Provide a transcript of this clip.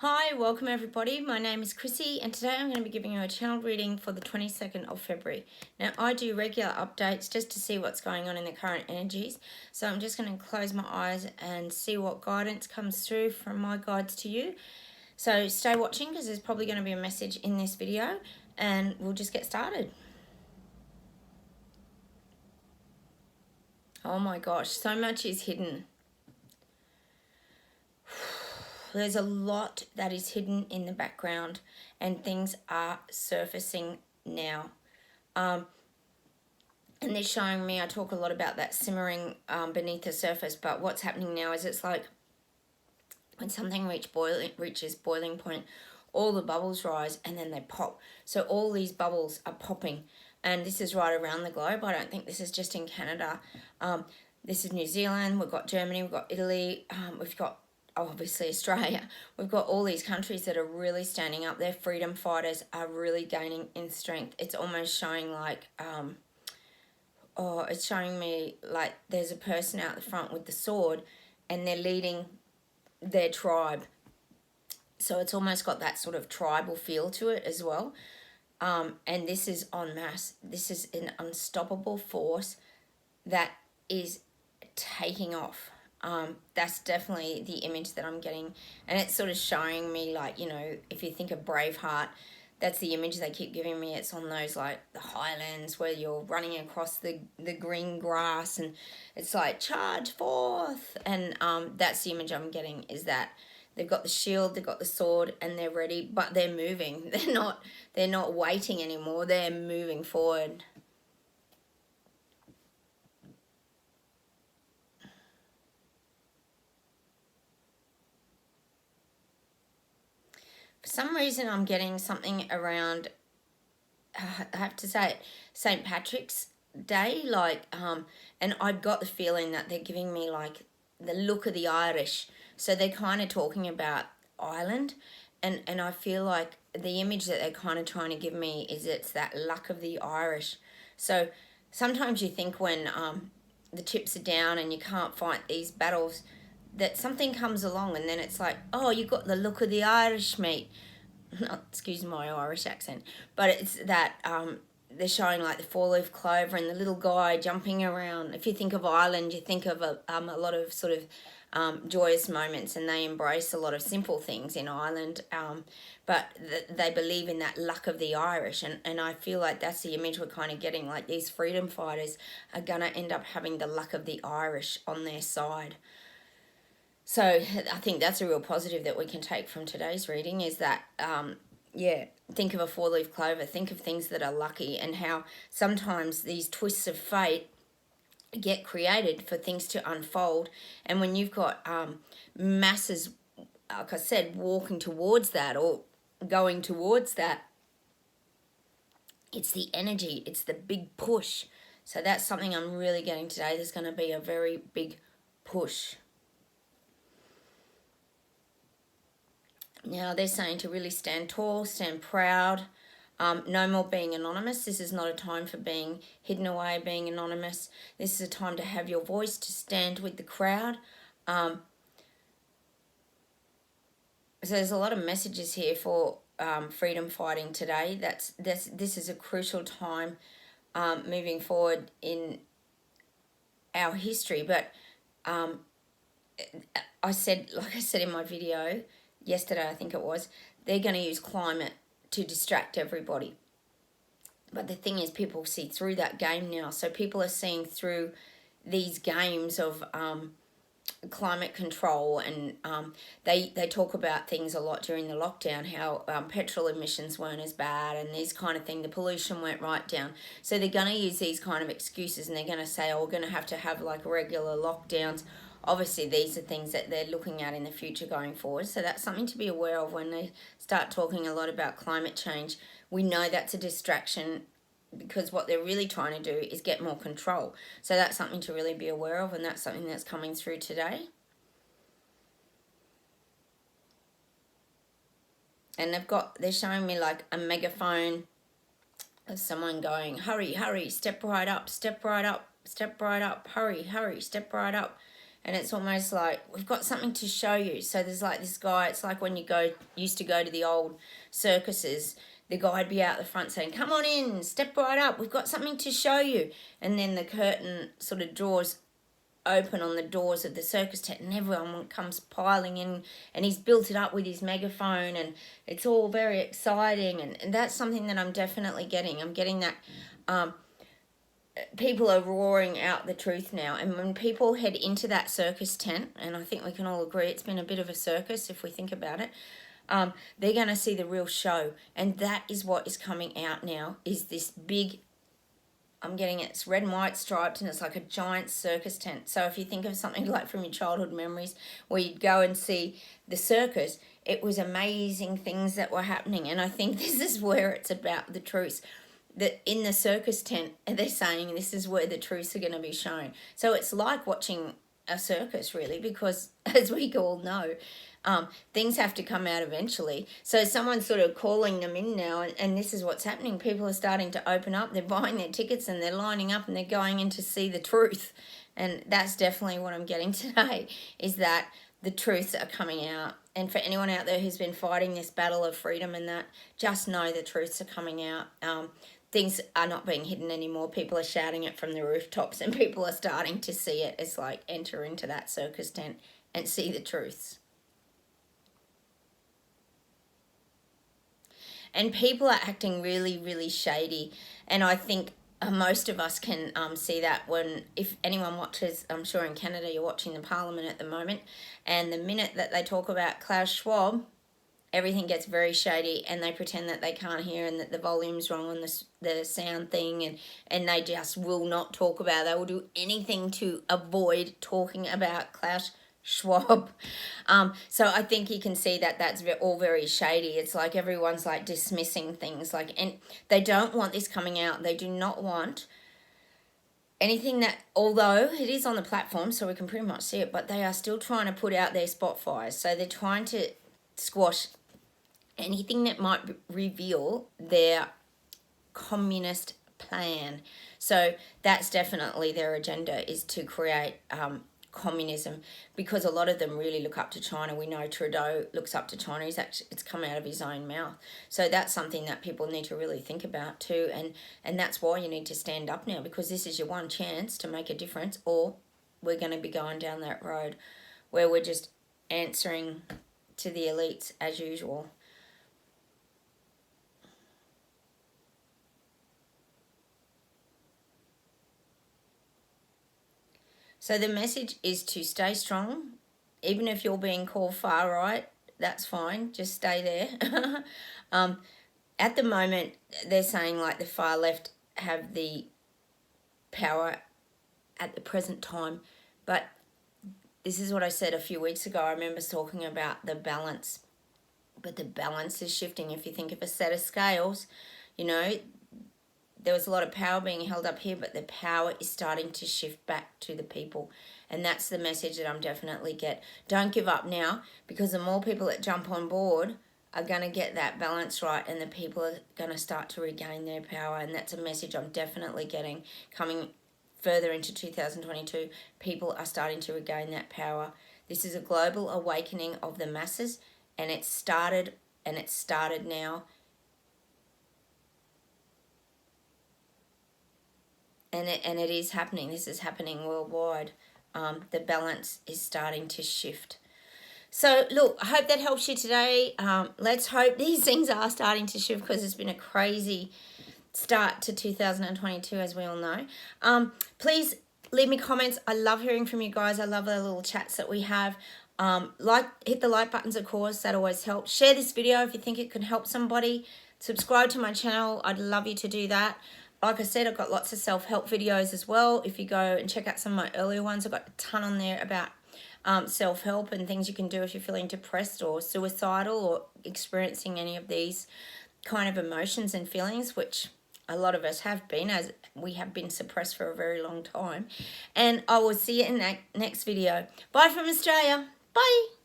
Hi, welcome everybody. My name is Chrissy and today I'm going to be giving you a channel reading for the 22nd of February. Now I do regular updates just to see what's going on in the current energies. So I'm just going to close my eyes and see what guidance comes through from my guides to you. So stay watching because there's probably going to be a message in this video and we'll just get started. Oh my gosh, so much is hidden. There's a lot that is hidden in the background and things are surfacing now. And they're showing me, I talk a lot about that simmering beneath the surface, but what's happening now is it's like when something reaches boiling point, all the bubbles rise and then they pop. So all these bubbles are popping, and this is right around the globe. I don't think this is just in Canada. This is New Zealand, we've got Germany, we've got Italy, we've got obviously Australia. We've got all these countries that are really standing up. Their freedom fighters are really gaining in strength. It's almost showing like, it's showing me like there's a person out the front with the sword and they're leading their tribe. So it's almost got that sort of tribal feel to it as well. And this is en masse. This is an unstoppable force that is taking off. That's definitely the image that I'm getting, and it's sort of showing me like, you know, if you think of Braveheart, that's the image they keep giving me. It's on those like the highlands where you're running across the green grass and it's like charge forth, and that's the image I'm getting, is that they've got the shield, they've got the sword, and they're ready, but they're moving. They're not waiting anymore, they're moving forward. For some reason, I'm getting something around, I have to say it, St. Patrick's Day, like, and I got the feeling that they're giving me like the look of the Irish. So they're kind of talking about Ireland, and I feel like the image that they're kind of trying to give me is it's that luck of the Irish. So sometimes you think when the chips are down and you can't fight these battles, that something comes along and then it's like, oh, you got the look of the Irish, mate. Excuse my Irish accent, but it's that they're showing like the four-leaf clover and the little guy jumping around. If you think of Ireland, you think of a lot of sort of joyous moments, and they embrace a lot of simple things in Ireland, but they believe in that luck of the Irish, and I feel like that's the image we're kind of getting, like these freedom fighters are going to end up having the luck of the Irish on their side. So I think that's a real positive that we can take from today's reading, is that, think of a four-leaf clover, think of things that are lucky, and how sometimes these twists of fate get created for things to unfold. And when you've got masses, like I said, walking towards that or going towards that, it's the energy, it's the big push. So that's something I'm really getting today. There's going to be a very big push. Now, they're saying to really stand tall, stand proud, no more being anonymous. This is not a time for being hidden away, being anonymous. This is a time to have your voice, to stand with the crowd. So there's a lot of messages here for freedom fighting today. This is a crucial time moving forward in our history. But like I said in my video yesterday, I think it was, they're going to use climate to distract everybody. But the thing is, people see through that game now. So people are seeing through these games of climate control, and they talk about things a lot during the lockdown, how petrol emissions weren't as bad and these kind of thing, the pollution went right down. So they're going to use these kind of excuses, and they're going to say, oh, we're going to have like regular lockdowns. Obviously, these are things that they're looking at in the future going forward. So that's something to be aware of when they start talking a lot about climate change. We know that's a distraction, because what they're really trying to do is get more control. So that's something to really be aware of, and that's something that's coming through today. And they're showing me like a megaphone of someone going, hurry, hurry, step right up, step right up, step right up, hurry, hurry, step right up. And it's almost like, we've got something to show you. So there's like this guy, it's like when you used to go to the old circuses, the guy'd be out the front saying, come on in, step right up, we've got something to show you. And then the curtain sort of draws open on the doors of the circus tent, and everyone comes piling in, and he's built it up with his megaphone, and it's all very exciting. And that's something that I'm definitely getting. I'm getting that people are roaring out the truth now. And when people head into that circus tent, and I think we can all agree it's been a bit of a circus if we think about it, they're going to see the real show. And that is what is coming out now, is this big, I'm getting it, it's red and white striped, and it's like a giant circus tent. So if you think of something like from your childhood memories where you'd go and see the circus, it was amazing things that were happening. And I think this is where it's about the truth. That in the circus tent, they're saying this is where the truths are going to be shown. So it's like watching a circus, really, because as we all know, things have to come out eventually. So someone's sort of calling them in now, and this is what's happening. People are starting to open up. They're buying their tickets, and they're lining up, and they're going in to see the truth. And that's definitely what I'm getting today, is that the truths are coming out. And for anyone out there who's been fighting this battle of freedom and that, just know the truths are coming out. Things are not being hidden anymore. People are shouting it from the rooftops, and people are starting to see it. It's like, enter into that circus tent and see the truths. And people are acting really, really shady. And I think most of us can see that when, if anyone watches, I'm sure in Canada you're watching the Parliament at the moment, and the minute that they talk about Klaus Schwab, everything gets very shady, and they pretend that they can't hear and that the volume's wrong on the sound thing, and they just will not talk about it. They will do anything to avoid talking about Klaus Schwab. So I think you can see that that's all very shady. It's like everyone's like dismissing things, like, and they don't want this coming out. They do not want anything that, although it is on the platform so we can pretty much see it, but they are still trying to put out their spot fires. So they're trying to squash anything that might reveal their communist plan. So that's definitely their agenda, is to create communism, because a lot of them really look up to China. We know Trudeau looks up to China. It's come out of his own mouth. So that's something that people need to really think about too, and that's why you need to stand up now, because this is your one chance to make a difference, or we're going to be going down that road where we're just answering to the elites as usual. So the message is to stay strong. Even if you're being called far right, that's fine. Just stay there. At the moment, they're saying like the far left have the power at the present time. But this is what I said a few weeks ago. I remember talking about the balance. But the balance is shifting. If you think of a set of scales, you know, there was a lot of power being held up here, but the power is starting to shift back to the people. And that's the message that I'm definitely get. Don't give up now, because the more people that jump on board are going to get that balance right, and the people are going to start to regain their power. And that's a message I'm definitely getting coming further into 2022. People are starting to regain that power. This is a global awakening of the masses, and it started now. And it is happening. This is happening worldwide. The balance is starting to shift. So, look, I hope that helps you today. Let's hope these things are starting to shift, because it's been a crazy start to 2022, as we all know. Please leave me comments. I love hearing from you guys. I love the little chats that we have. Hit the like buttons, of course. That always helps. Share this video if you think it can help somebody. Subscribe to my channel. I'd love you to do that. Like I said, I've got lots of self-help videos as well. If you go and check out some of my earlier ones, I've got a ton on there about self-help and things you can do if you're feeling depressed or suicidal or experiencing any of these kind of emotions and feelings, which a lot of us have been, as we have been suppressed for a very long time. And I will see you in that next video. Bye from Australia. Bye.